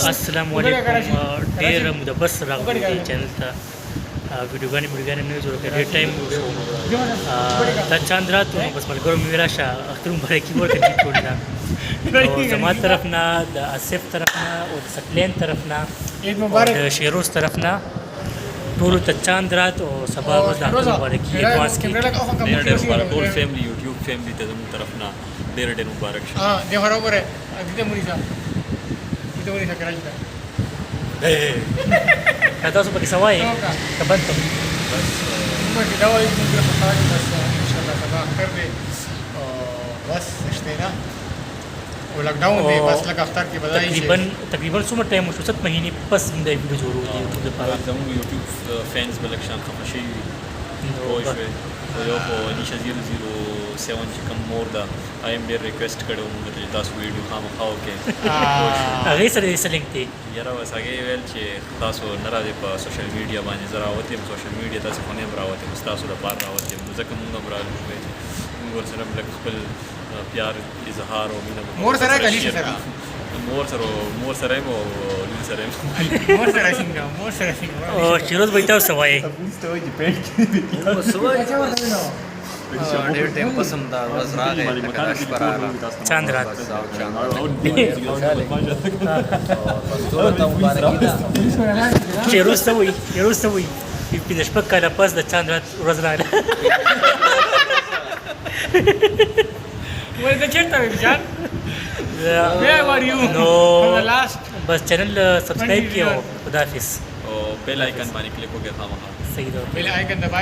السلام علیکم ډېر موده بس راغلی دی چینل ته ویډیوګانې نه جوړ کړې ډېر ټایم وشو دا چاند رات نو بس ملګرو مې ویل راشه اختر مبارکي ورکړه ټول نه نو زما طرف نه د آصف طرف نه او د سکلین طرف نه عید مبارک د شیروز طرف نه ټولو ته چاند رات او سبا ورځ د اختر مبارکي ایډوانس کې ډېر مبارک ټول فیملی یوټیوب فیملی ته زموږ طرف نه ډېر مبارک شه دی برابر دې مونږه دې مونږه کراچي ته تاسو پکې سوای کبن ته بس موږ دا وایو چې موږ خطاګي بس ان شاء الله سبا اختر دی بس اشتینا ولک ډاون دی بس لکه اختر کې بدایي تقریبا څومره ټایم وشو 7 مهینې پس موږ د ویډیو جوړو دی یوټیوب لپاره زموږ یوټیوب فینس بلک شان خفه شوي پوه شوې یو خو نیشه 007 چې کوم مور ده ایم ډېر ریکویسټ کړی و موږ ته چې تاسو ویډیو خامخا وکړئ هغې سره یې څه لینک دی یاره بس هغې ویل چې تاسو نه راځئ په سوشل میډیا باندې زه راوتی یم سوشل میډیا تاسې خو نه یم راوتی یم ستاسو لپاره راوتی یم نو ځکه مونږ هم راغلو شوی چې مونږ ورسره هم لږ خپل پیار اظهار او مینه مور سره که لیشي سره مور سره یم او لوی سره یم مور سره څنګه او شیروز به تاسو وایي ډېر ټایم پسم دا ورځ راغی لکه دا شپه راغله چاند رات ټولو ته مبارکي ده شیروز ته وایي پنځه شپږ کاله پس د چاند رات ورځ راغله ولې ته چېرته وې جان Where were you نو from the last بس چینل سبسکرایب کړئ او خداحافظ او بیل آیکن باندې کلیک وکړئ خامخا صحیح ده بیل آیکن دبائے